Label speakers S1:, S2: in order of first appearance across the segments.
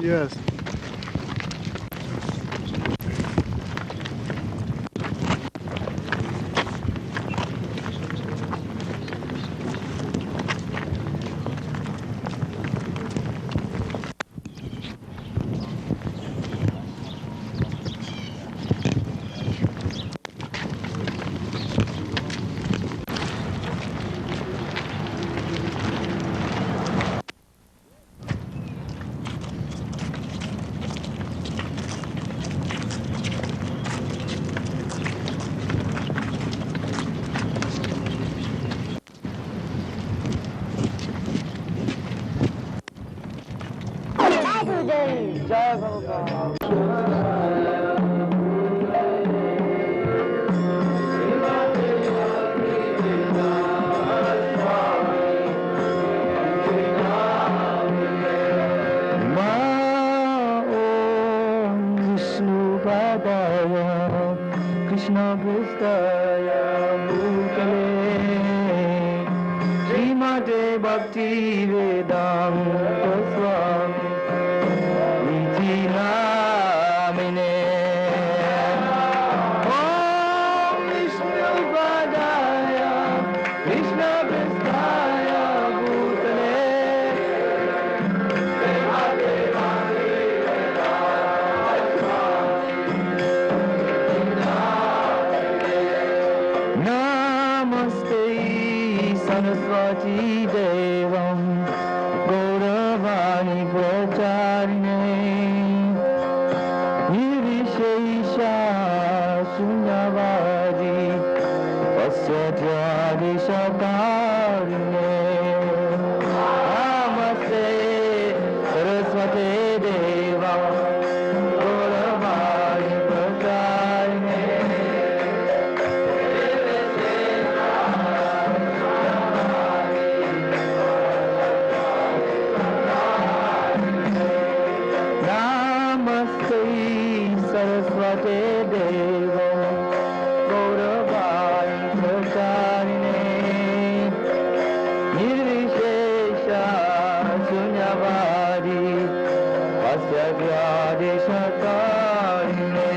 S1: Yes.
S2: Jai Prabhupada.
S3: Krishna Vṛndāvana Bhutale Srimad Bhaktivedanta Swami Iti Namine Om Vishnu Padaya Krishna Vṛndāvana Bhutale Namaste Saraswati Devam Gauravani Pracharine Nirvishesha Sunyavadi Vasyajari Shakarine Namaste Saraswati Devam Gauravani Pracharine Saraswati Devam Gauravani Pracharine Nirvishesha Sunyavadi Vasyajari Shakarine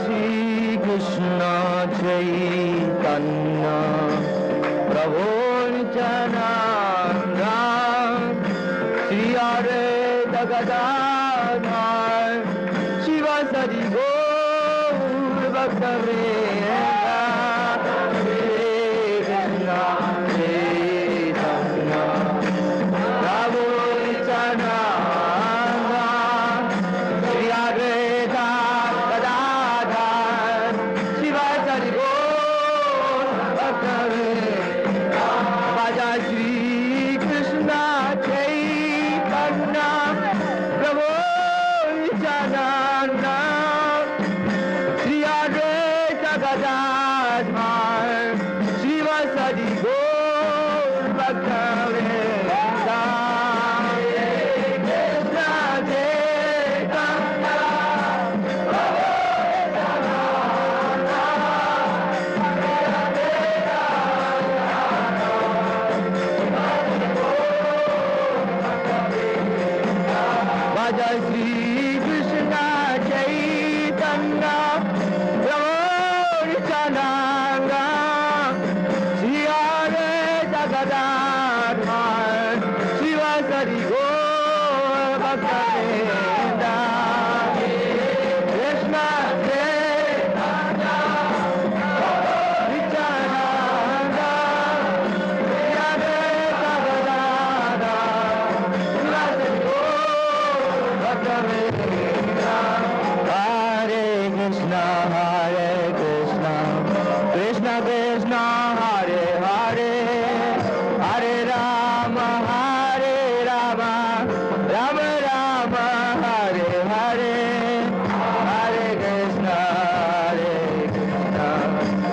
S3: Śrī Kṛṣṇa Caitanya Prabhu Nityananda Śrī Advaita Gadadhar Śrīva Sadi Gaur Bhaktavedanta Nanda Jai Śrī Kṛṣṇa Caitanya Prabhu Nityananda Śrī Jagadaṭha Śrī Vasudeva Bhaktivedanta Krishna Chaitanya Nityananda Śrī Jagadaṭha Hare Krishna, Krishna Krishna, Hare Hare, Hare Rama, Rama Rama, Hare Hare, Hare Krishna,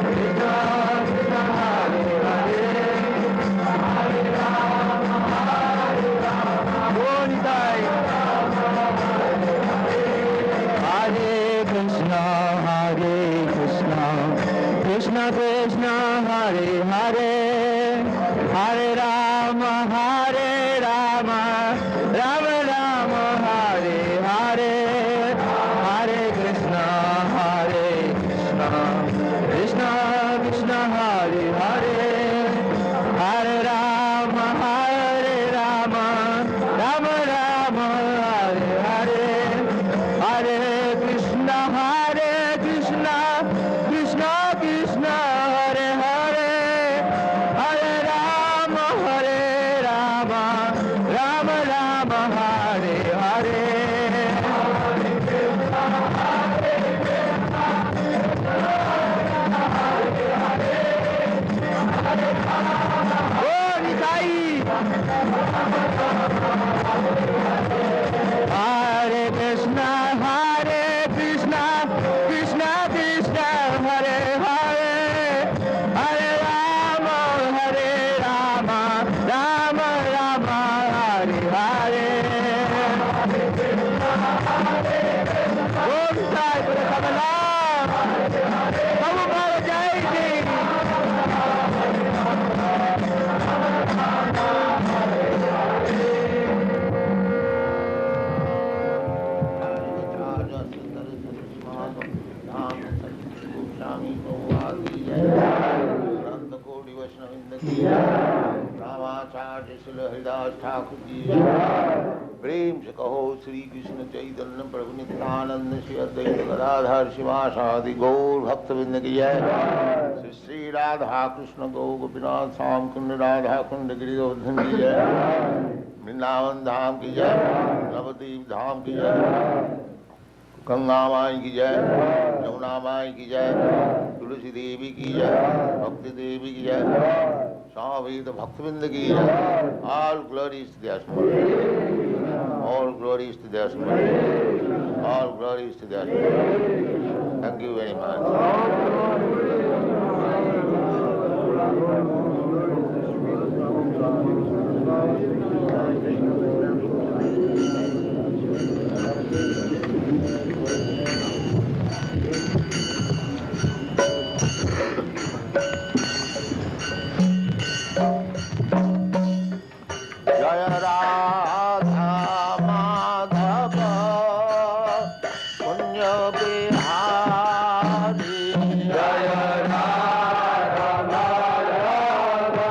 S3: Krishna Krishna, Hare Hare, Hare Rama, Bonitaya. Hare Krishna, Krishna Krishna, Hare Hare, Hare Rama, Rama Rama, Hare Hare, Hare Krishna, Krishna Krishna, Hare Hare, Hare Rama, Rama Rama, Hare Hare, Hare Krishna, Krishna Krishna, Hare Hare, Hare Rama, Rama Rama, Hare Hare. Hare Krishna, Krishna Krishna, Hare Hare, Hare Rama, Rama Rama, Hare Hare. Om Sai Prabhupada, Prabhupada Jai Ji.
S1: प्रेम से कहो श्री कृष्ण चैतन्य प्रभु नित्यानंद श्री अद्वैत गदाधर शिवासादि गौर भक्तवृंद की जय। श्री श्री राधा कृष्ण गौ गोपीनाथ श्याम कुंड राधा कुंड गिरिवर्धन की जय। वृंदावन धाम की जय, नवद्वीप धाम की जय, गंगा माई की जय, यमुना माई की जय, तुलसी देवी की जय, भक्ति देवी की जय, स्वामी भक्तवृंद की जय। All glories to their Swami. All glories to their Swami. All glories to their Swami. Thank you very much. Jaya Radha Madhava Punya Bihari. Jaya Radha Madhava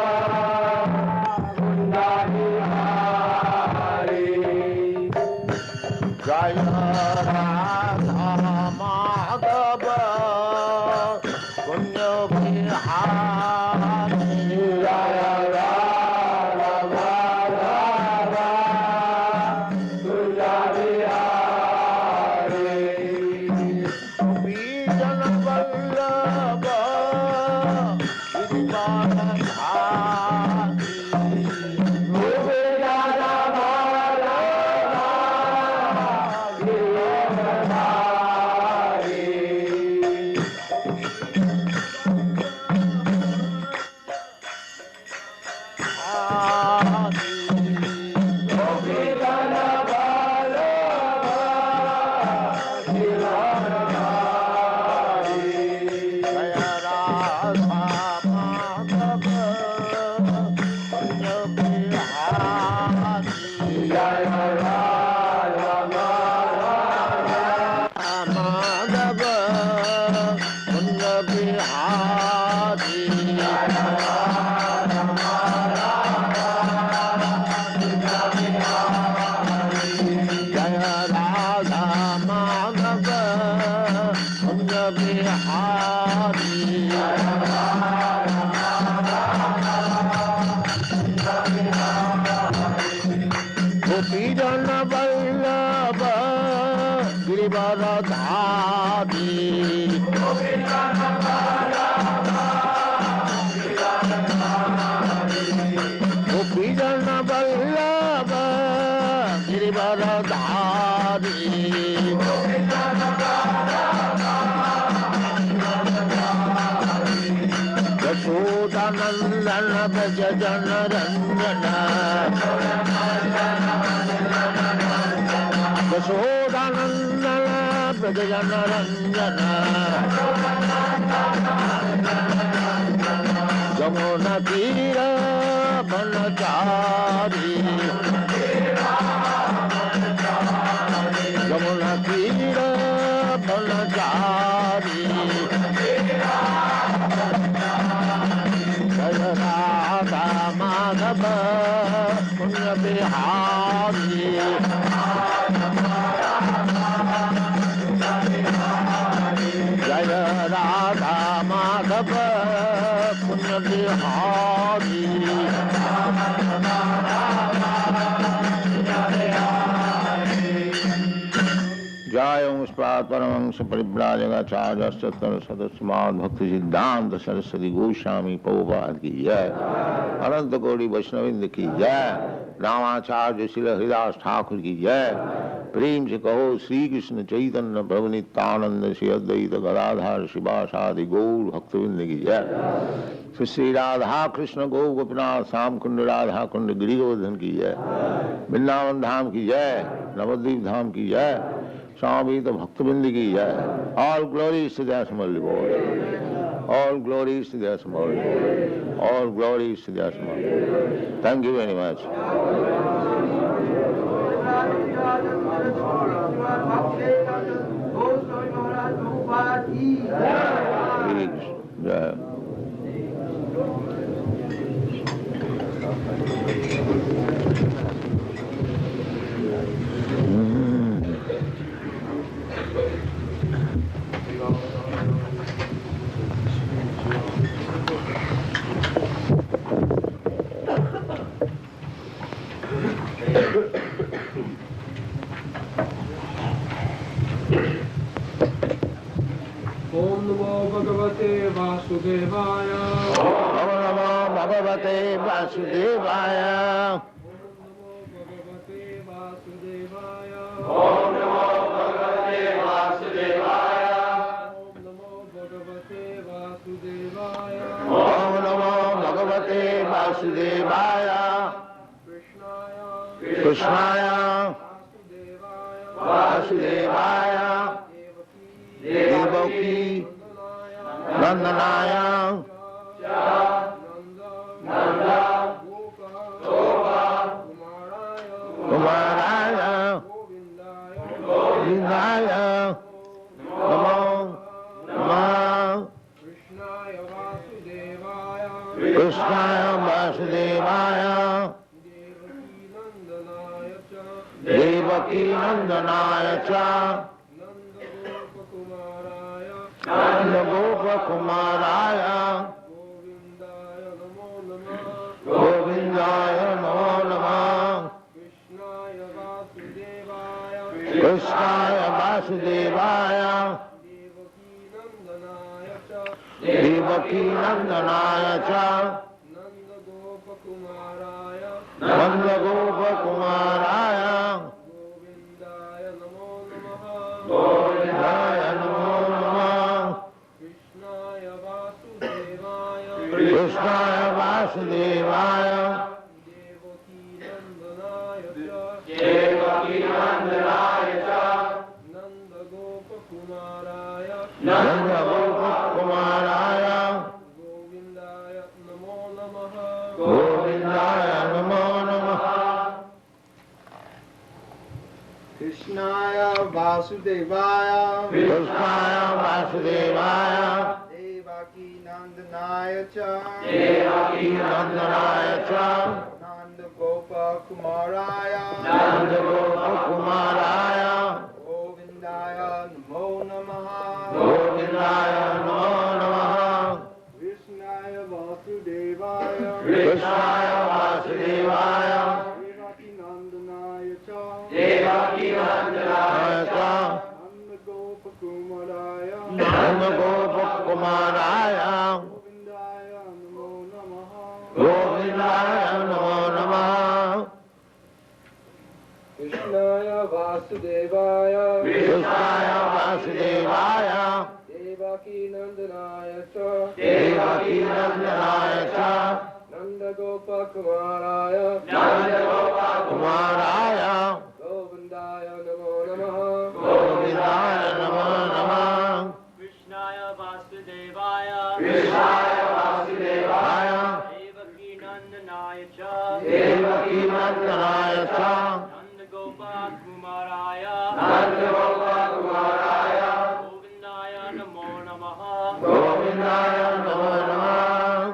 S1: Punya Bihari. Jaya Radha Madhava Punya Bihari. Jaya Hare Vallabh Girivardhari गोपीजन Vallabh Girivardhari Yashodanandan Vraj जन रंजन यशोदानन्दन व्रज जन रंजन यमुना तीर वनचारी यमुना तीर वनचारी जय राधा माधव पुण्य बिहारी जय राधा माधव पुण्य बिहारी जय परमहंस परिव्राजकाचार्य सदस्यमाद भक्ति सिद्धांत सरस्वती गोस्वामी प्रभुपाद की जय। अनंत कोटि वैष्णविंद की जय। रामाचार्य श्री हरिदास ठाकुर की जय। प्रेम से कहो श्री कृष्ण चैतन्य प्रभु नित्यानंद श्री अद्वैत गदाधर शिवासादि गौर भक्तविंद की जय। श्री राधा कृष्ण गौ गोपीनाथ श्याम कुंड राधा कुंड गिरि गोवर्धन की जय। वृंदावन धाम की जय। नवद्वीप धाम की जय। स्वामी तो भक्तबिंद की जय। All glories to the Assembled Lord. All glories to the Assembled Lord. All glories to the Assembled Lord. Thank you very much. Jai.
S3: Om Namo Bhagavate Vasudevāya.
S1: Om Namo Bhagavate Vasudevāya.
S3: Om Namo Bhagavate Vasudevāya.
S1: Om Namo Bhagavate Vasudevāya. Kṛṣṇāya Vasudevāya devakī-nandanāya nanda-gopa-kumārāya govindāya namo namaḥ kṛṣṇāya Vasudevāya devakī-nandanāya nanda-gopa-kumārāya govindāya namo namaḥ kṛṣṇāya Vasudevāya devakī-nandanāya nanda-gopa-kumārāya govindāya namo namaḥ kṛṣṇāya Vasudevāya devakī-nandanāya nanda-gopa-kumārāya govindāya namo namaḥ
S3: Kṛṣṇāya Vasudevāya.
S1: Kṛṣṇāya Vasudevāya
S3: devakī-nandanāya
S1: devakī-nandanāya
S3: nanda-gopa-kumārāya
S1: nanda-gopa-kumārāya
S3: govindāya namo namaḥ
S1: govindāya namo namaḥ
S3: Kṛṣṇāya Vasudevāya
S1: Kṛṣṇāya Vasudevāya
S3: devakī-nandanāya Vasudevāya
S1: Kṛṣṇāya Vasudevāya
S3: devakī-nandanāya ca
S1: devakī-nandanāya ca
S3: nanda-gopa-kumārāya
S1: nanda-gopa-kumārāya
S3: govindāya namo namaḥ
S1: govindāya namo namaḥ
S2: Kṛṣṇāya Vasudevāya
S1: Kṛṣṇāya Vasudevāya
S2: devakī-nandanāya ca
S1: devakī-nandanāya ca
S2: nanda-gopa-kumārāya
S1: nanda-gopa-kumārāya
S2: govindāya namo namaḥ
S1: govindāya namo namaḥ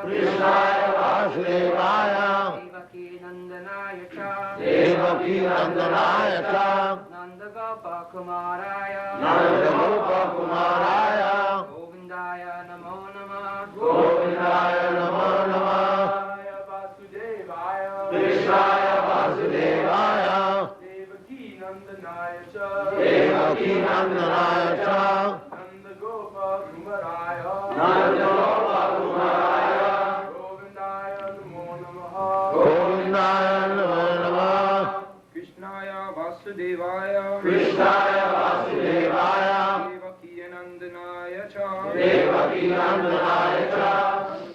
S1: Kṛṣṇāya Vasudevāya
S2: devakī-nandanāya ca
S1: devakī-nandanāya ca
S2: nanda-gopa-kumārāya
S1: nanda-gopa-kumārāya
S2: govindāya namo namaḥ
S1: govindāya namo namaḥ Kṛṣṇāya Vasudevāya
S3: devakī-nandanāya ca
S1: devakī-nandanāya ca
S3: nanda-gopa-kumārāya
S1: nanda-gopa-kumārāya
S3: govindāya namo namaḥ
S1: govindāya namo namaḥ
S3: Kṛṣṇāya Vasudevāya
S1: Kṛṣṇāya Vasudevāya
S3: devakī-nandanāya ca
S1: devakī-nandanāya ca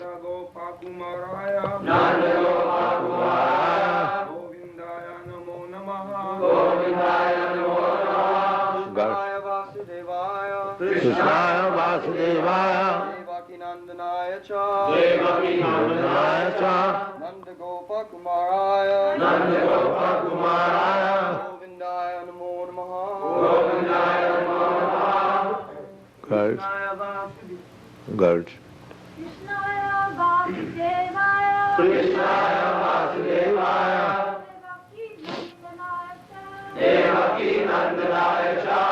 S3: nanda-gopa-kumārāya
S1: nanda-gopa-kumārāya
S3: govindāya namo namaḥ
S1: govindāya namo namaḥ
S3: Kṛṣṇāya Vasudevāya
S1: Kṛṣṇāya Vasudevāya
S3: devakī-nandanāya ca
S1: devakī-nandanāya ca
S3: nanda-gopa-kumārāya
S1: nanda-gopa-kumārāya
S3: govindāya namo namaḥ
S1: govindāya namo namaḥ Girls, girls.
S4: Kṛṣṇāya Vasudevāya
S1: Kṛṣṇāya Vasudevāya
S4: devakī-nandanāya ca
S1: devakī-nandanāya ca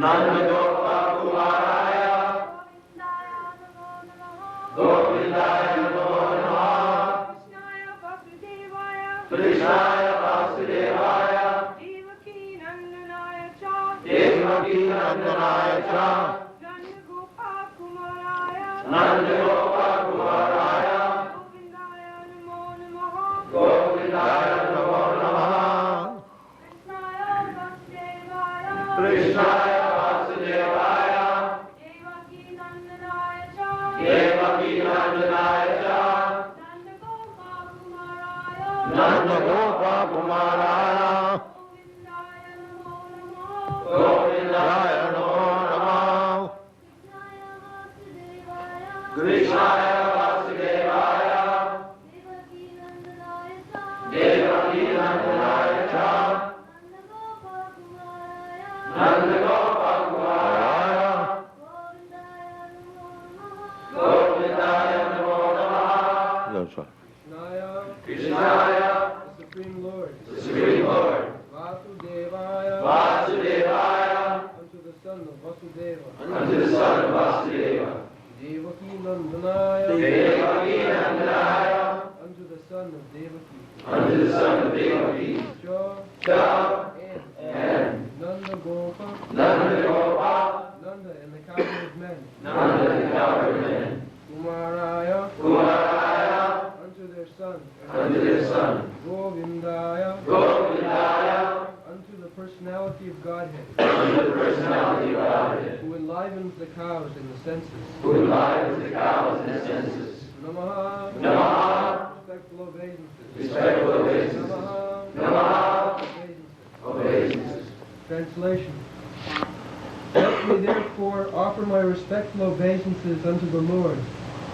S4: nanda-gopa-kumārāya
S1: nanda-gopa-kumārāya
S4: govindāya namo namaḥ
S1: govindāya namo namaḥ
S4: Kṛṣṇāya Vasudevāya
S1: Kṛṣṇāya Vasudevāya
S4: devakī-nandanāya ca
S1: devakī-nandanāya ca
S4: nanda-gopa-kumārāya
S1: nanda-gopa-kumārāya
S4: govindāya namo namaḥ
S1: govindāya namo namaḥ
S4: Kṛṣṇāya Vasudevāya
S1: Kṛṣṇāya Vasudevāya
S4: devakī-nandanāya ca
S1: devakī-nandanāya ca
S4: nanda-gopa-kumārāya
S1: nanda-gopa-kumārāya
S4: govindāya namo namaḥ
S1: govindāya namo namaḥ Kṛṣṇāya Vasudevāya devakī-nandanāya ca nanda-gopa-kumārāya govindāya namo namaḥ That's all. Kṛṣṇāya,
S3: the Supreme Lord,
S1: the Supreme Lord,
S3: Vasudevāya,
S1: Vasudevāya,
S3: unto the son of Vasudeva,
S1: unto the son of Vasudeva,
S3: devakī-nandanāya,
S1: devakī-nandanāya,
S3: unto the son of Devakī,
S1: unto the son of Devakī,
S3: ca
S1: ca
S3: and nanda-gopa,
S1: nanda-gopa,
S3: Nanda and the cowherd men,
S1: nanda and the cowherd men,
S3: Kumārāya,
S1: kumārāya,
S3: unto their son,
S1: unto their son,
S3: govindāya,
S1: govindāya,
S3: unto the personality of Godhead,
S1: unto the personality of Godhead,
S3: who enlivens the cows in the senses.
S1: who enlivens the cows and the senses.
S3: Namaḥ,
S1: Namaḥ,
S3: respectful obeisances.
S1: respectful obeisances.
S3: Namaḥ,
S1: Namaḥ,
S3: obeisances.
S1: obeisances.
S3: Translation. Let me therefore offer my respectful obeisances unto the Lord,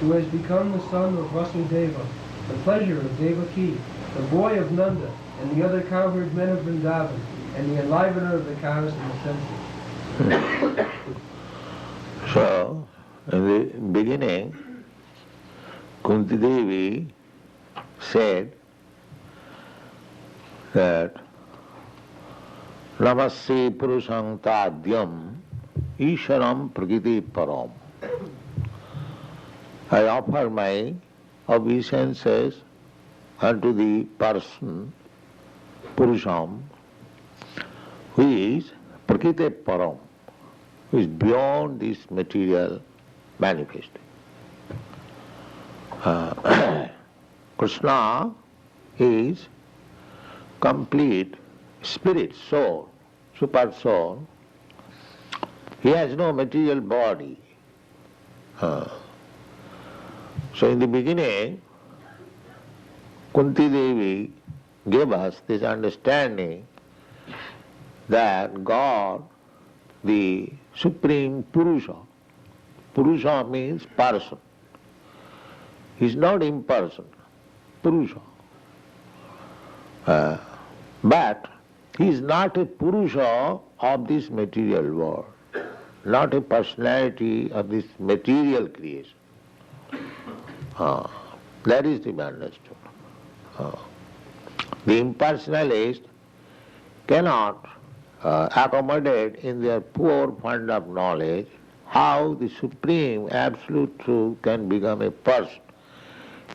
S3: who has become the son of Vasudeva, the pleasure of Devakī, the boy of Nanda, and the other cowherd men of Vṛndāvana, and the enlivener of the cows and the senses.
S1: So, in the beginning, Kunti Devi said that Namasya Puruṣaṃ Tādyam Īśvaram Prakriti Param. I offer my obeisances unto the person, Puruṣaṃ, who is Prakriti Param, who is beyond this material manifesting. Krishna is complete spirit, soul, super soul. He has no material body. So in the beginning, Kunti Devi gave us this understanding that God, the Supreme Purusha, Purusha means person. He is not impersonal, Purusha. But he is not a Purusha of this material world, not a personality of this material creation. That is to be understood. The impersonalist cannot accommodate in their poor fund of knowledge how the supreme absolute truth can become a person.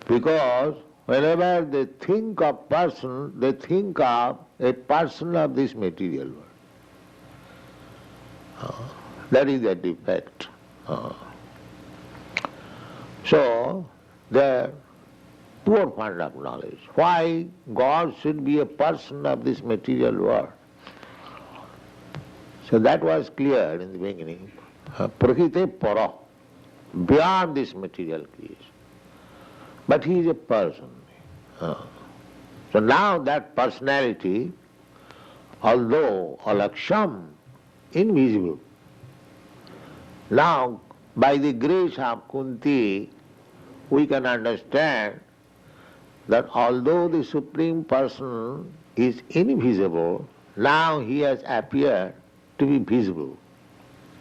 S1: Because whenever they think of person, they think of a person of this material world. That is the defect. So, the poor fund of knowledge. Why God should be a person of this material world? So that was clear in the beginning. Prahite para, beyond this material creation. But he is a person. So now that personality, although alaksham, invisible, now by the grace of Kunti, we can understand that although the Supreme Person is invisible, now he has appeared to be visible,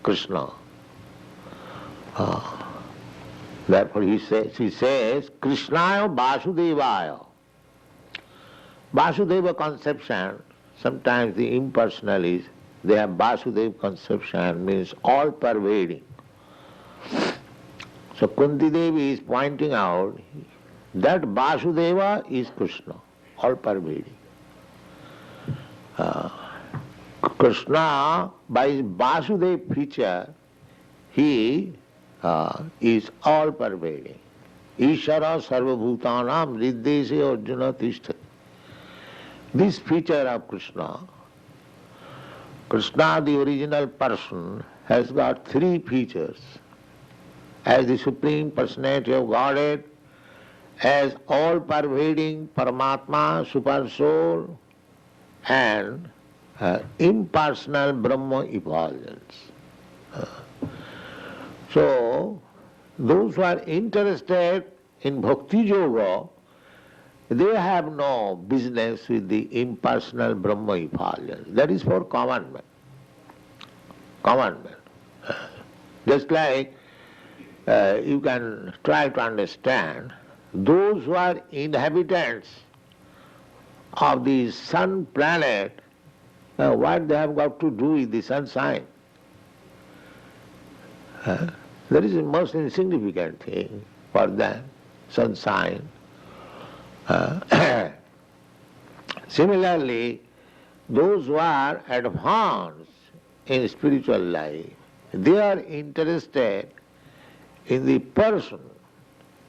S1: Kṛṣṇa. Therefore she says, kṛṣṇāya vāsudevāya. Vasudeva conception, sometimes the impersonalists, they have Vasudeva conception, means all pervading. So Kunti Devi is pointing out that Vasudeva is Kṛṣṇa, all pervading. Kṛṣṇa, by his Vasudeva feature, he is all pervading. Ishara sarvabhutanam riddese arjuna tishthati. This feature of Kṛṣṇa, Kṛṣṇa, the original person, has got three features. As the Supreme Personality of Godhead, as all-pervading Paramatma, Super Soul, and impersonal Brahma effulgence. So, those who are interested in Bhakti Yoga, they have no business with the impersonal Brahma effulgence. That is for common man. Common man. Just like you can try to understand those who are inhabitants of the sun planet, what they have got to do with the sunshine. That is the most insignificant thing for them, sunshine. Similarly, those who are advanced in spiritual life, they are interested in the person,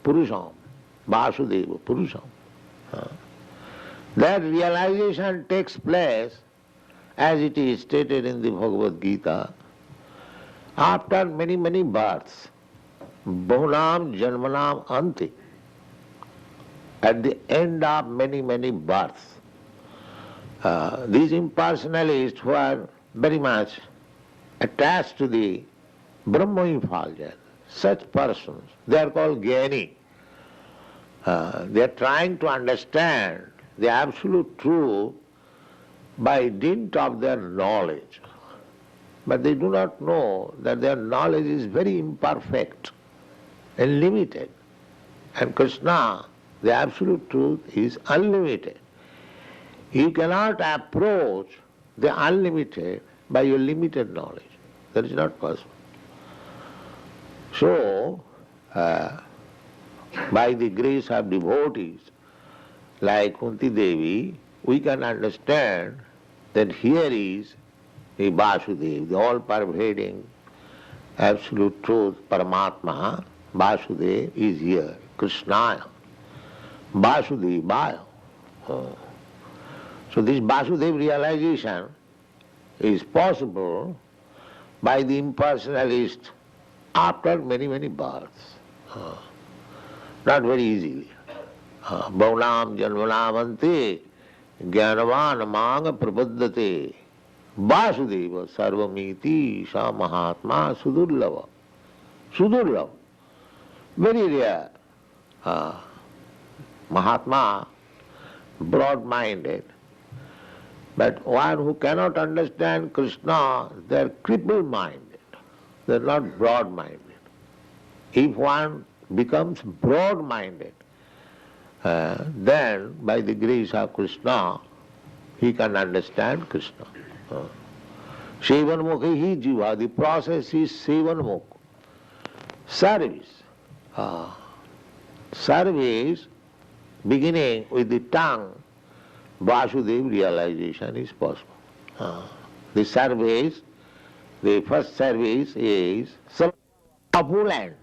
S1: Purusham, Vasudeva, Purusham. That realization takes place, as it is stated in the Bhagavad Gita, after many, many births. Bahunam janmanam anti. At the end of many, many births. These impersonalists who are very much attached to the Brahma effulgence, such persons, they are called Gyani. They are trying to understand the absolute truth by dint of their knowledge. But they do not know that their knowledge is very imperfect and limited. And Kṛṣṇa, the absolute truth, is unlimited. You cannot approach the unlimited by your limited knowledge. That is not possible. So, by the grace of devotees like Kunti Devi, we can understand that here is the Vasudeva, the all-pervading absolute truth, Paramatma. Vasudeva is here, Kṛṣṇāya, Vasudevāya. So this Vasudeva realization is possible by the impersonalist after many, many births. Not very easily. Bhavanam janvanamante jnanavan manga prapaddate Vasudeva sarvamiti sa mahatma sudurlava. Sudurlava. Very rare. Mahatma, broad-minded. But one who cannot understand Krishna, they are cripple-minded. They are not broad-minded. If one becomes broad-minded, then by the grace of Krishna, he can understand Krishna. Sevanmukhi hi jiva, the process is sevanmukh. Service. Service beginning with the tongue, Vasudeva realization is possible. The service, the first service is opulent.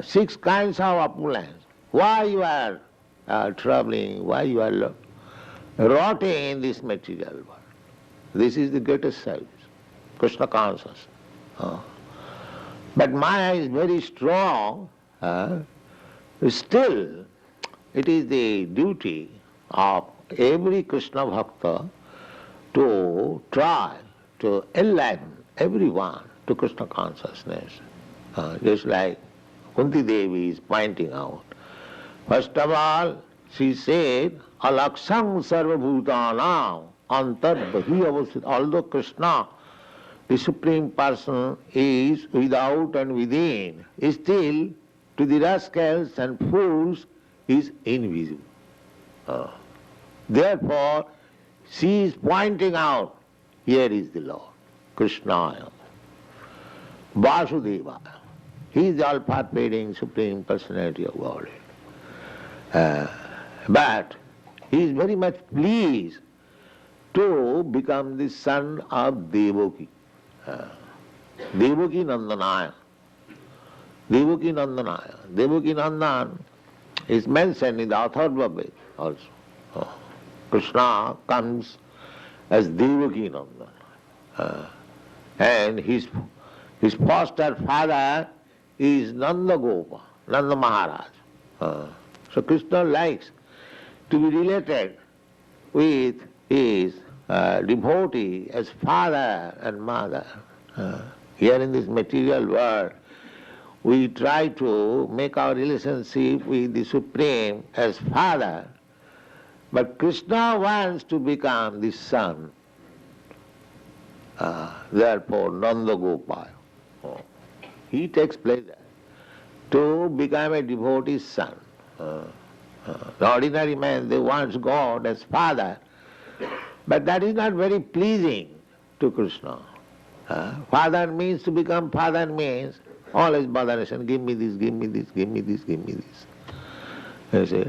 S1: 6 kinds of opulence. Why you are troubling, why you are rotting in this material world? This is the greatest service, Krishna consciousness. But Maya is very strong. Still, it is the duty of every Krishna Bhakta to try to enliven everyone to Krishna consciousness. Just like Kunti Devi is pointing out. First of all, she said, Alaksam sarvabhutanam antarbhahi avasthita. Although Krishna, the Supreme Person, is without and within, still to the rascals and fools is invisible. Therefore, she is pointing out, here is the Lord, Kṛṣṇāya, Vasudevāya. He is the all-pervading Supreme Personality of Godhead. But he is very much pleased to become the son of Devakī. Devakī-nandanāya. Devakī-nandanāya. Devakī-nandan is mentioned in the Atharva Veda also. Krishna comes as Devakī-nandan. And his foster father is Nanda-gopa, Nanda Maharaj. So Krishna likes to be related with his devotee as father and mother. Here in this material world, we try to make our relationship with the Supreme as father, but Krishna wants to become the son. Therefore, nanda-gopa. He takes pleasure to become a devotee's son. The ordinary man, they want God as father, but that is not very pleasing to Krishna. Father means to become father means always botheration, give me this, give me this, give me this, give me this. You see?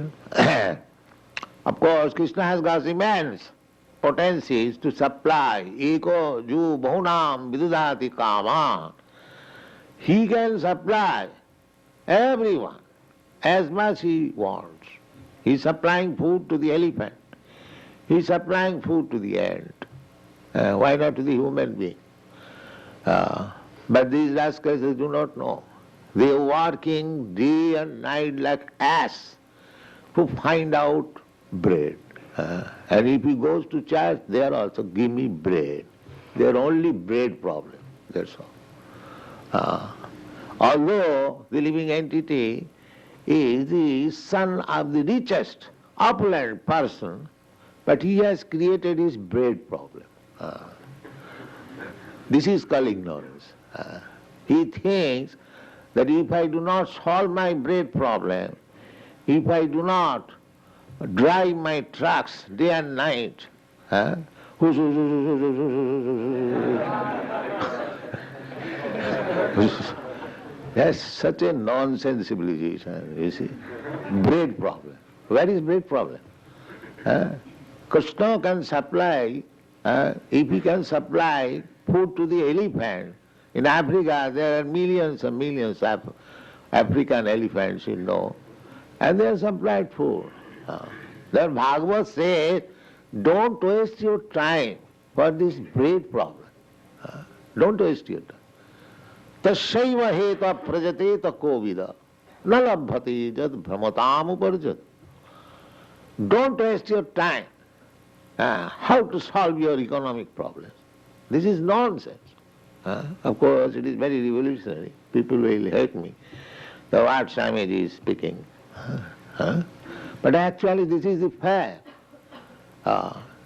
S1: Of course, Krishna has got immense potencies to supply. Eko ju bahunam vidudati kama. He can supply everyone as much he wants. He is supplying food to the elephant. He is supplying food to the ant. Why not to the human being? But these rascals, they do not know. They are working day and night like ass to find out bread. And if he goes to church, they are also, give me bread. They are only bread problem, that's all. Although the living entity is the son of the richest, opulent person, but he has created his bread problem. This is called ignorance. He thinks that if I do not solve my bread problem, if I do not drive my trucks day and night, that's such a nonsense civilization, you see. Bread problem. Where is bread problem? Krishna can supply, if he can supply food to the elephant. In Africa, there are millions and millions of African elephants, you know, and they are supplied food. The Bhagavad says, don't waste your time for this bread problem. Don't waste your time. Tasyaiva heta prajateta kovida na labhati jad brahmatam uparjat. Don't waste your time. How to solve your economic problems. This is nonsense. Of course, it is very revolutionary. People will hate me. The what Swami is speaking. But actually this is the fact.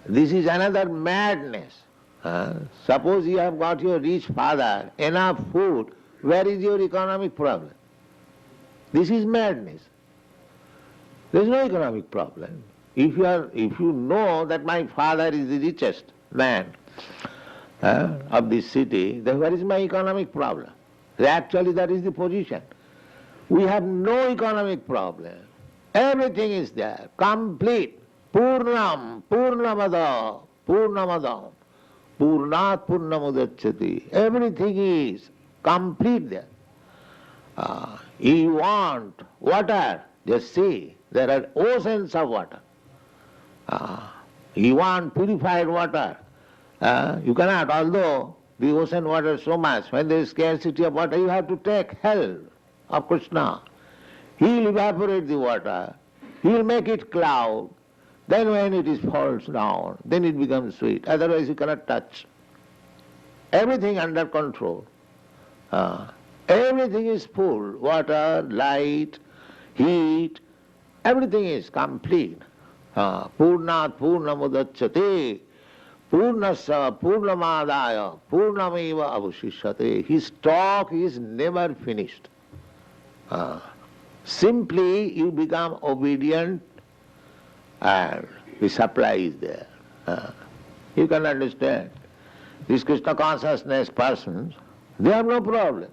S1: This is another madness. Suppose you have got your rich father, enough food, where is your economic problem? This is madness. There is no economic problem. If you know that my father is the richest man of this city, then where is my economic problem? Actually that is the position. We have no economic problem. Everything is there, complete. Purnam, Purnamada, Purnamadam, Purnat Purnamudachyati. Everything is complete there. You want water, just see, there are oceans of water. You want purified water, you cannot, although the ocean water is so much, when there is scarcity of water, you have to take help of Kṛṣṇa. He will evaporate the water, he will make it cloud, then when it falls down, then it becomes sweet, otherwise you cannot touch. Everything under control. Everything is full, water, light, heat, everything is complete. Purnat Purnamudachyate, Purnasya Purnamadaya, Purnameva avashishyate. His talk is never finished. Simply you become obedient and the supply is there. You can understand. These Krishna consciousness persons, they have no problem,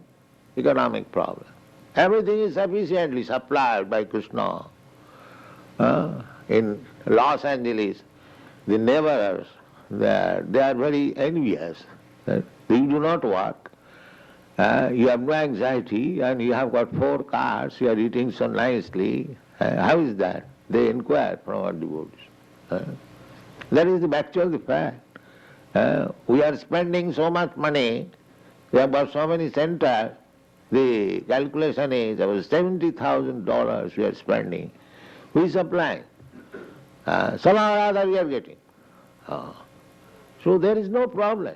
S1: economic problem. Everything is sufficiently supplied by Krishna. In Los Angeles, the neighbors, they are very envious. You do not work. You have no anxiety and you have got 4 cars, you are eating so nicely. How is that? They inquire from our devotees. That is the actual fact. We are spending so much money, we have got so many centers, the calculation is about $70,000 we are spending. Who is supplying? Somehow or other we are getting. So there is no problem.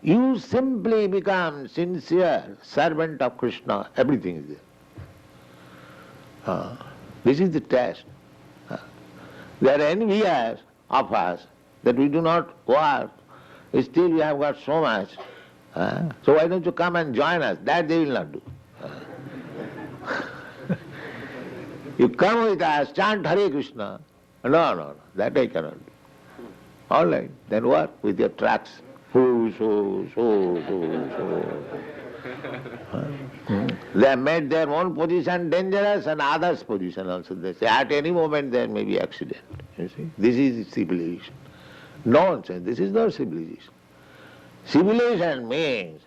S1: You simply become sincere servant of Kṛṣṇa, everything is there. This is the test. They are envious of us that we do not work, still we have got so much. So why don't you come and join us? That they will not do. You come with us, chant Hare Krishna. No, that I cannot do. All right, then work with your tracks. So. They have made their own position dangerous and others' position also. They say at any moment there may be accident. You see, this is civilization. Nonsense, this is not civilization. Civilization means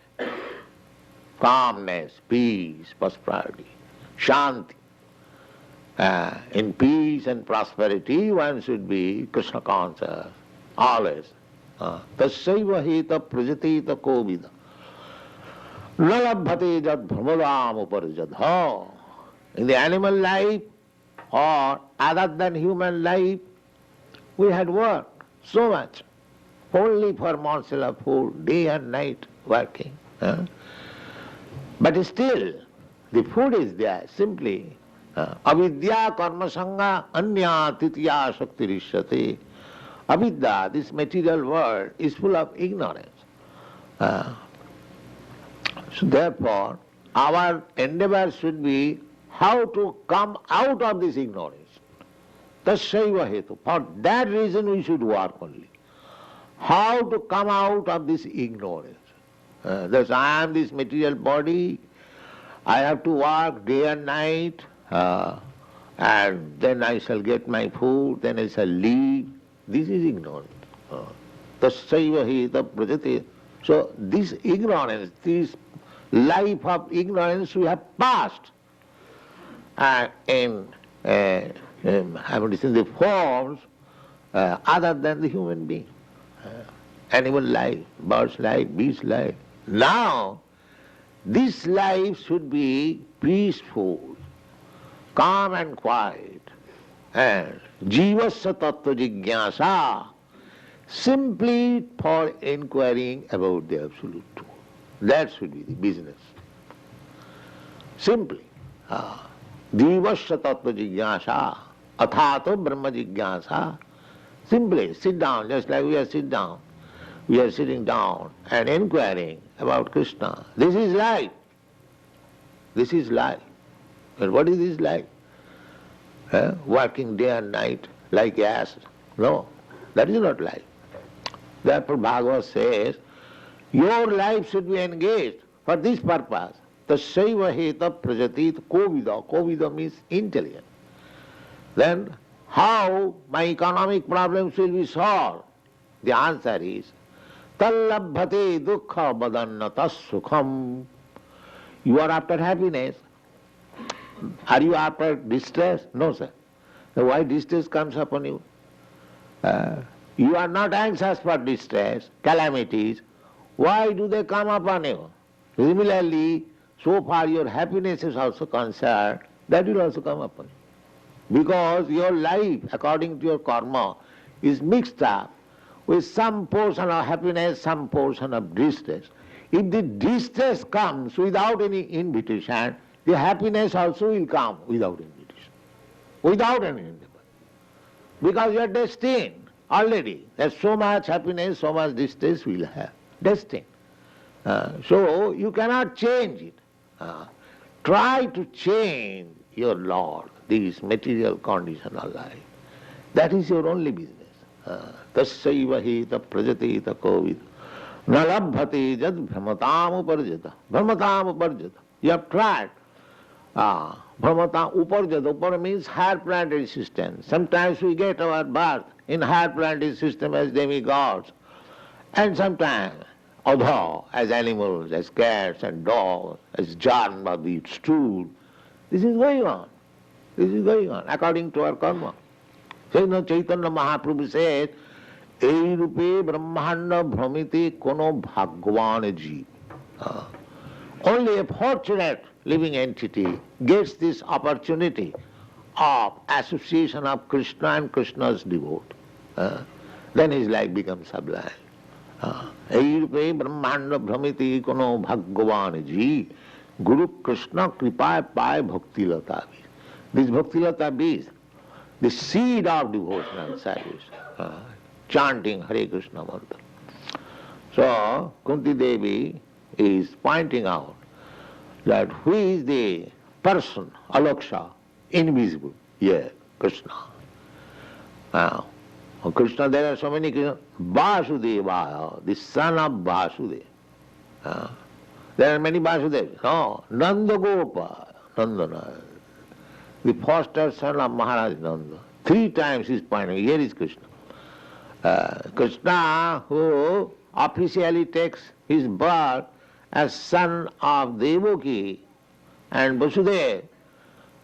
S1: calmness, peace, prosperity, shanti. In peace and prosperity one should be Krishna conscious, always. Tasyaiva heta prajateta kovida na labhate jad brahmadam uparjad. In the animal life or other than human life, we had worked so much, only for morsel of food, day and night working. But still, the food is there, simply. Avidya karma sangha anya titiya shaktirishyate. Avidya, this material world, is full of ignorance. So therefore, our endeavor should be how to come out of this ignorance. Tasyaiva hetu. For that reason we should work only. How to come out of this ignorance. Thus I am this material body, I have to work day and night, and then I shall get my food, then I shall leave. This is ignorance. Tasyaiva heta prajate. So this ignorance, this life of ignorance we have passed in the forms other than the human being. Animal life, bird's life, beast's life. Now, this life should be peaceful, calm and quiet, and jivasya tattva jigyasa, simply for inquiring about the Absolute Truth. That should be the business. Simply. Jivasya tattva jigyasa, athato brahma jigyasa. Simply sit down, just like we are sitting down. We are sitting down and inquiring about Krishna. This is life. This is life. And what is this life? Working day and night like ass? No, that is not life. Therefore Bhagavad says, your life should be engaged for this purpose. Tasyaiva heta prajatit kovida. Kovida means intelligent. Then how my economic problems will be solved? The answer is, tallabhate dukkha badannatas sukham. You are after happiness. Are you after distress? No, sir. So why distress comes upon you? You are not anxious for distress, calamities. Why do they come upon you? Similarly, so far your happiness is also concerned, that will also come upon you. Because your life, according to your karma, is mixed up with some portion of happiness, some portion of distress. If the distress comes without any invitation, the happiness also will come without invitation, without any invitation. Because you are destined already that so much happiness, so much distress will have. Destined. So you cannot change it. Try to change your Lord, this material conditional life. That is your only business. Tasyaiva heta prajateta kovid nalabhate jad brahmatam uparjata. Brahmatam uparjata. You have tried. Brahmatam uparjata. Upar means higher planetary system. Sometimes we get our birth in higher planetary system as demigods, and sometimes adha as animals, as cats and dogs, as jarma, the stool. This is going on. This is going on according to our karma. Śrī Caitanya Mahāprabhu said, Ei rupe brahmanda bhramiti kono bhagwan ji. Only a fortunate living entity gets this opportunity of association of Krishna and Krishna's devotee. Then his life becomes sublime. Ei rupe brahmanda bhramiti kono bhagwan ji. Guru Krishna kripa pai bhakti lata bis. This bhakti lata bis, the seed of devotional service, chanting Hare Krishna mantra. So Kunti Devi is pointing out that who is the person, Alaksha, invisible? Yeah, Krishna. Krishna, there are so many Krishna. Vasudevāya, the son of Vasudeva. There are many Vasudevas. No, nanda-gopa-kumārāya, the foster son of Maharaj Nanda. 3 times he is pointing. Here is Krishna. Krishna, who officially takes his birth as son of Devakī and Vasudeva,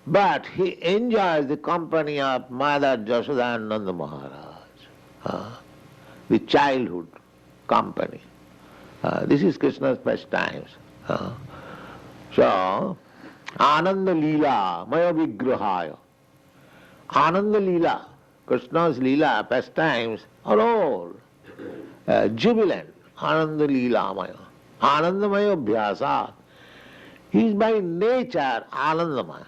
S1: but he enjoys the company of Mother Yaśodā and Nanda Maharaj, the childhood company. This is Krishna's pastimes. So, Ananda Leela, Maya Vigrahaya. Ananda Leela, Krishna's Leela, pastimes are all jubilant. Ananda Leela Maya. Anandamaya Bhyasat. He is by nature Anandamaya.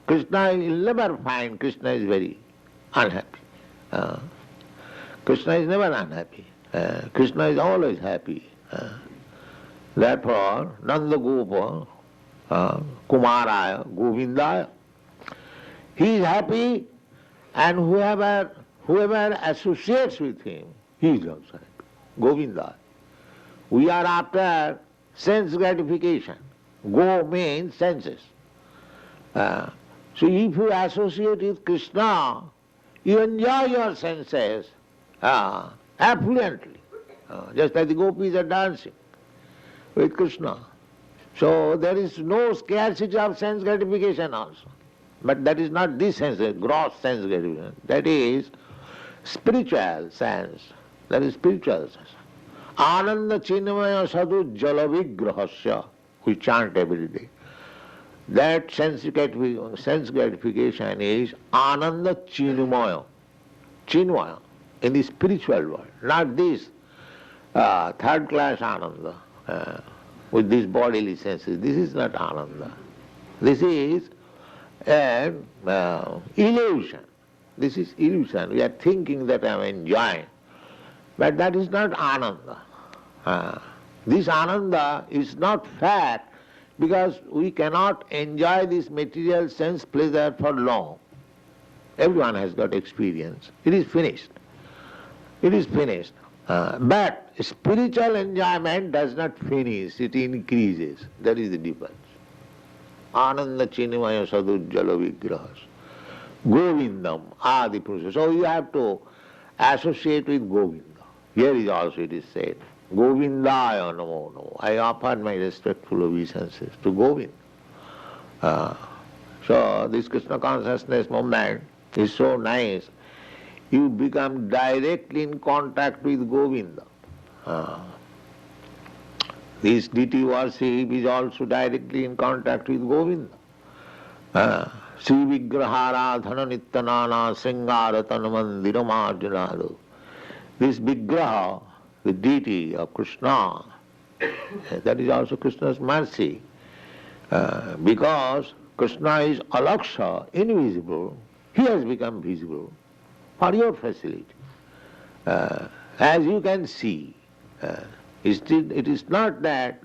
S1: Krishna, you will never find Krishna is very unhappy. Krishna is never unhappy. Krishna is always happy. Therefore, nanda-gopa-kumārāya, govindāya. He is happy, and whoever associates with him, he is also happy. Govindāya. We are after sense gratification. Go means senses. So if you associate with Krishna, you enjoy your senses affluently, just like the gopis are dancing with Krishna. So there is no scarcity of sense gratification also. But that is not this sense, gross sense gratification. That is spiritual sense, that is spiritual sense. Ananda Chinmaya Sadhu Jalavigrahasya, we chant every day. That sense gratification is Ananda Chinmaya. Chinmaya, in the spiritual world, not this third class Ananda with these bodily senses. This is not Ananda. This is an illusion. This is illusion. We are thinking that I am enjoying. But that is not Ananda. This Ananda is not fact because we cannot enjoy this material sense pleasure for long. Everyone has got experience. It is finished. It is finished. But spiritual enjoyment does not finish, it increases. That is the difference. Ananda Chinmaya Sadhujjala Vigrahas. Govindam Adi Purusa. So you have to associate with Govinda. Here is also it is said, govindāya namo. I offer my respectful obeisances to Govinda. So this Krishna consciousness movement is so nice. You become directly in contact with Govinda. This deity worship is also directly in contact with Govinda. Sri Vigraharadhana Nityanana Sringaratana Mandiramarjanadu. This Vigraha, the deity of Kṛṣṇa, that is also Krishna's mercy. Because Kṛṣṇa is alaksha, invisible, he has become visible for your facility. As you can see, it is not that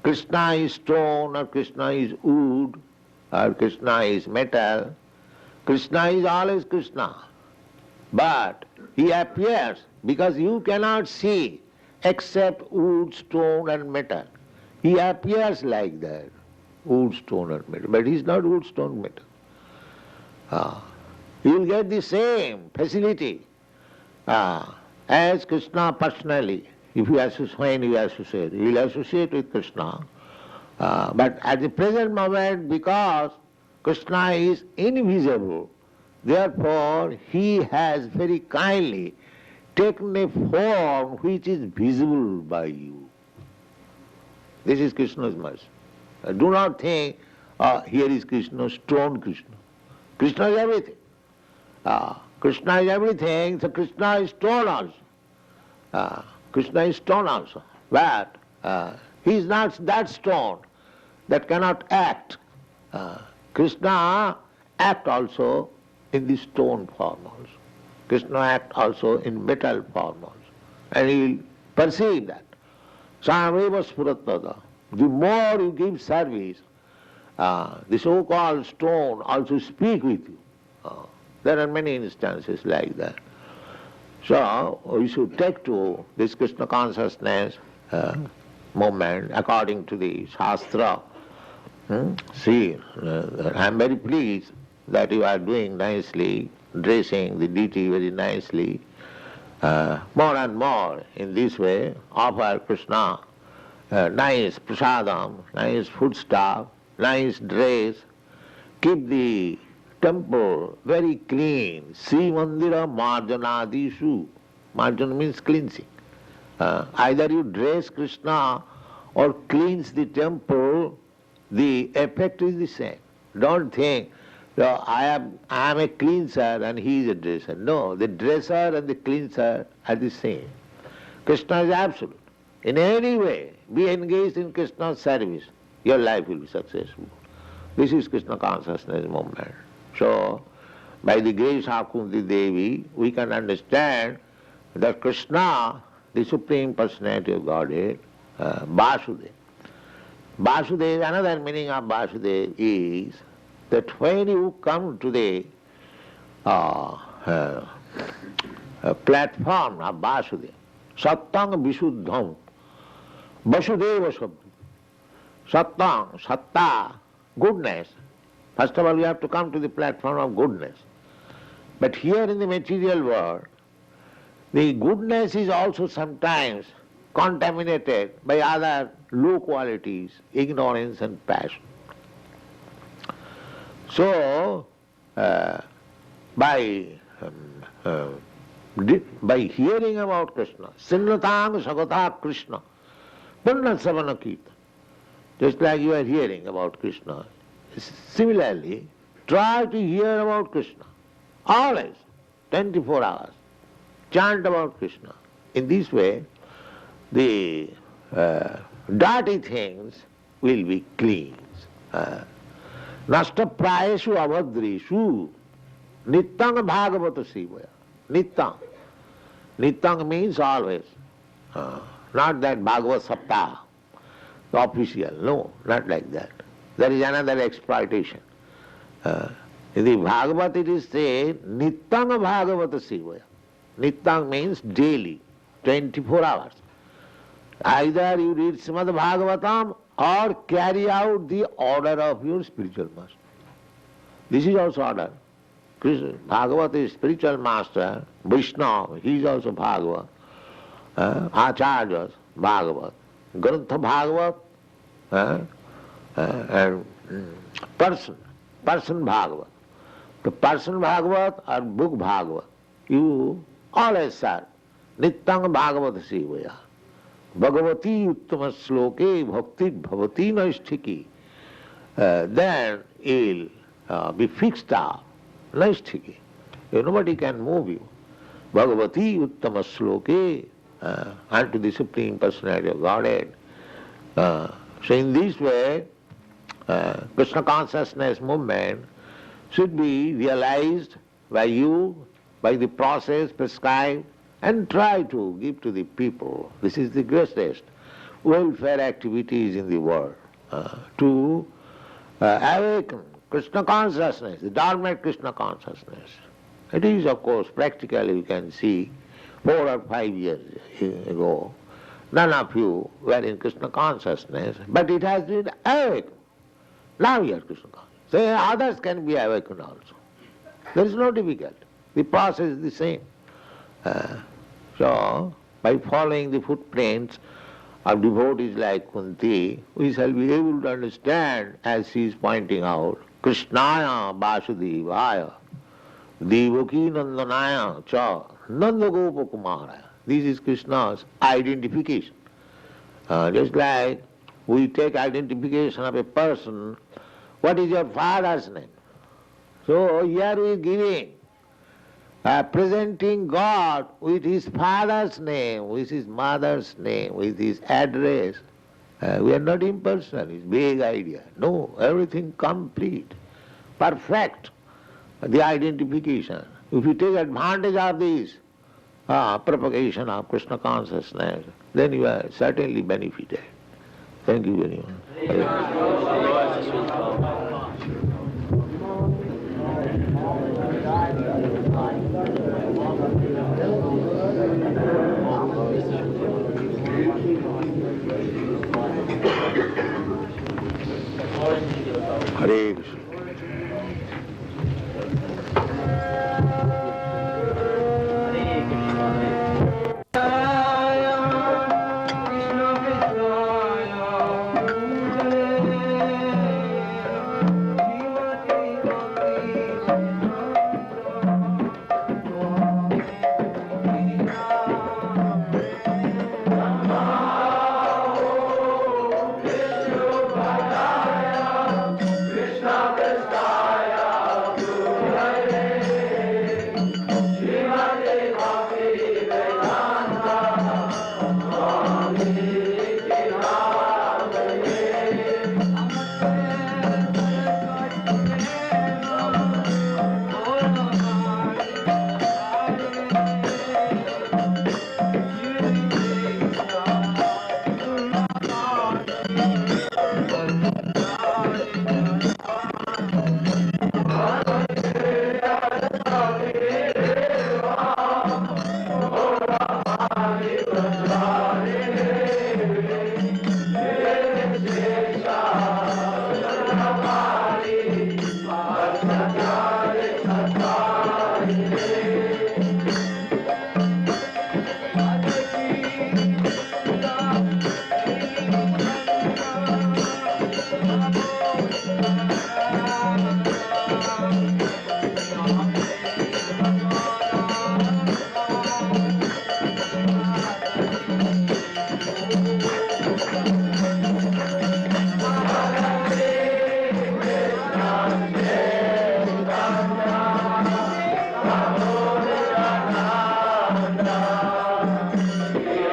S1: Kṛṣṇa is stone or Kṛṣṇa is wood or Kṛṣṇa is metal. Kṛṣṇa is always Kṛṣṇa. But he appears because you cannot see except wood, stone and metal. He appears like that, wood, stone and metal. But he is not wood, stone, metal. You will get the same facility as Kṛṣṇa personally. If you associate, when you associate, you will associate with Kṛṣṇa. But at the present moment, because Kṛṣṇa is invisible, therefore he has very kindly taken a form which is visible by you. This is Kṛṣṇa's mercy. Do not think, here is Kṛṣṇa, stone Kṛṣṇa. Kṛṣṇa is everything. Kṛṣṇa is everything, so Kṛṣṇa is stone also. Kṛṣṇa is stone also. But he is not that stone that cannot act. Kṛṣṇa act also in the stone form also. Kṛṣṇa act also in metal form also. And he will perceive that. Sameva spuratada. The more you give service, the so-called stone also speak with you. There are many instances like that. So we should take to this Krishna consciousness movement according to the Shastra. See, I am very pleased that you are doing nicely, dressing the deity very nicely. More and more in this way, offer Kṛṣṇa nice prasadam, nice foodstuff, nice dress. Keep the temple very clean. Sri Mandira Marjanadishu. Marjana means cleansing. Either you dress Kṛṣṇa or cleanse the temple, the effect is the same. Don't think, I am a cleanser and he is a dresser. No, the dresser and the cleanser are the same. Kṛṣṇa is absolute. In any way, be engaged in Kṛṣṇa's service, your life will be successful. This is Krishna consciousness movement. So, by the grace of Kunti Devi, we can understand that Kṛṣṇa, the Supreme Personality of Godhead, Vasudeva. Vasudeva, another meaning of Vasudeva is that when you come to the platform of Vasudeva, Sattang Visuddham, Vasudeva Sabda. Sattang, Satta, goodness. First of all, you have to come to the platform of goodness. But here in the material world, the goodness is also sometimes contaminated by other low qualities, ignorance and passion. So, by by hearing about Krishna. Sinnatang sagata Krishna. Punna savana kirtan. Just like you are hearing about Krishna. Similarly, try to hear about Krishna. Always, 24 hours. Chant about Krishna. In this way, the dirty things will be cleansed. Nasta prayeshu avadreshu nittang bhagavata sivaya. Nittang. Nittang means always. Not that Bhagavad Saptah, the official. No, not like that. There is another exploitation. In the Bhagavad it is said, nittang bhagavata sivaya. Nittang means daily, 24 hours. Either you read Srimad Bhagavatam or carry out the order of your spiritual master. This is also order. Krishna, Bhagavat is spiritual master, Vishnu, he is also Bhagavat. Acharyas, Bhagavat. Grantha Bhagavat, and person Bhagavat. The person Bhagavat or book Bhagavat, you always say, Nittang Bhagavata Sivaya. Bhagavati uttama sloke bhakti bhavati naisthiki. Then you'll be fixed up. Naisthiki. Nobody can move you. Bhagavati uttama sloke, unto the Supreme Personality of Godhead. So in this way, Krishna consciousness movement should be realized by you, by the process prescribed, and try to give to the people. This is the greatest welfare activities in the world, to awaken Krishna consciousness, the dormant Krishna consciousness. It is, of course, practically you can see 4 or 5 years ago, none of you were in Krishna consciousness, but it has been awakened. Now you are Krishna consciousness. So others can be awakened also. There is no difficulty. The process is the same. So, by following the footprints of devotees like Kunti, we shall be able to understand, as she is pointing out, kṛṣṇāya vāsudevāya, devakī-nandanāya cha, nanda-gopa-kumārāya. This is Krishna's identification. Just like we take identification of a person, what is your father's name? So here we are giving, presenting God with his father's name, with his mother's name, with his address. We are not impersonal, it's big idea. No, everything complete, perfect, the identification. If you take advantage of this propagation of Krishna consciousness, then you are certainly benefited. Thank you very much. Hare Krishna.
S3: Krishna Krishna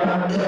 S1: Chaitanya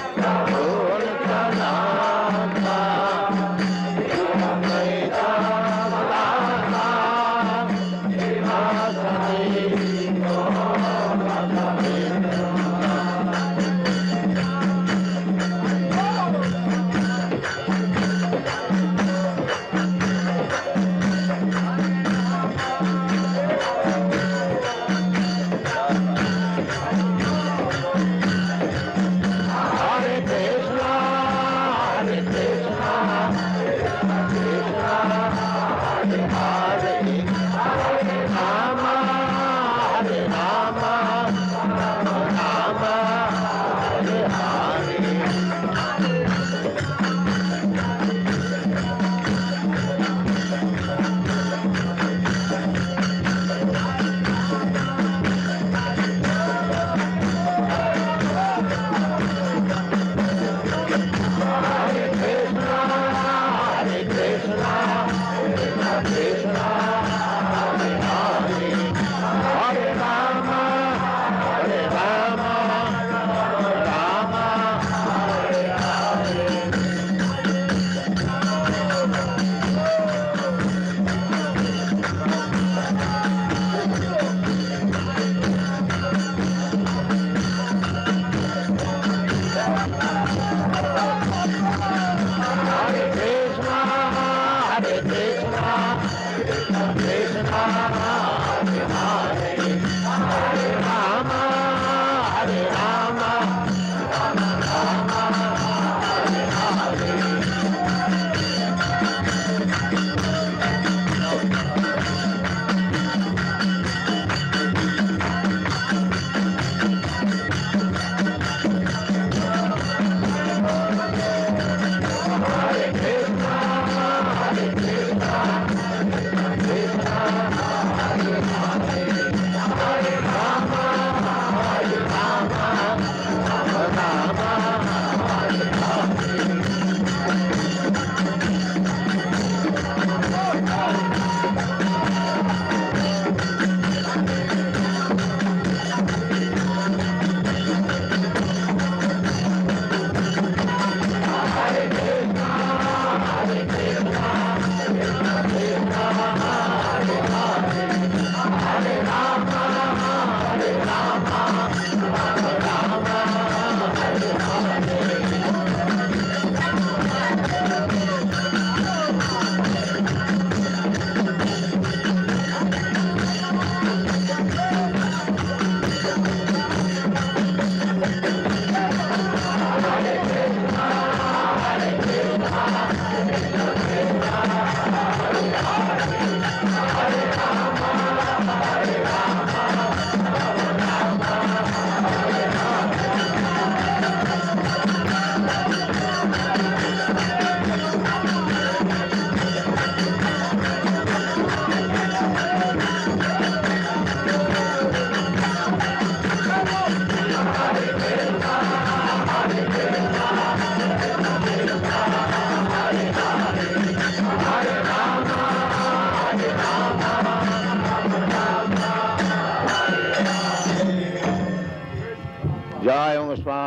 S1: Mahāprabhu Nityananda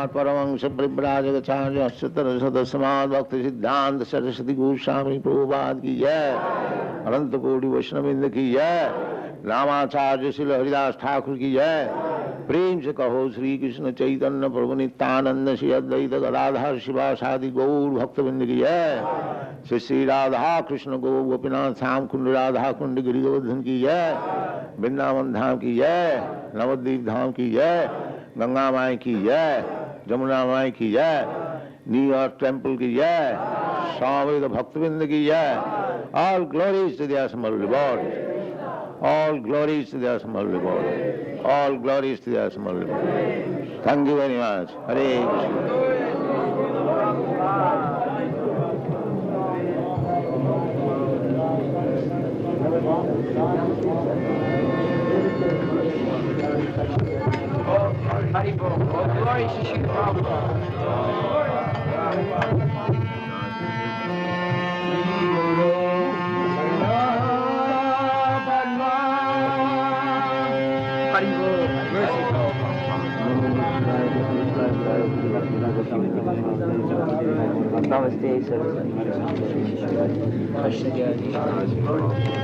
S1: Prabhupada Paramahansa Parivrajagacharya Satarasada Samad Bhakti Siddhanta Saraswati Goswami Prabhupada ki jai, Ananta Koti Vaishnavrinda ki jai, Ramacharya Srila Haridas Thakur ki jai. प्रेम से कहो श्री कृष्ण चैतन्य प्रभु नित्यानंद श्री अद्वैत गदाधर शिवासादि गौर भक्तवृंद की जय। श्री श्री राधा कृष्ण गो गोपीनाथ श्याम कुंड राधा कुंड गिरि गोवर्धन की जय। वृंदावन धाम की जय, नवद्वीप धाम की जय, गंगा माई की जय, जमुना माई की जय, न्यूयॉर्क टेम्पल की जय, स्वामी भक्तवृंद की जय। ऑल ग्लोरीज टू द असमल lord, all glories to the Asmal Lord. All glories to the Asmal Lord. Thank you very much. Hare Krishna.
S2: Haribol. All glories to Śrī Prabhupada. Namaste, Saraswati.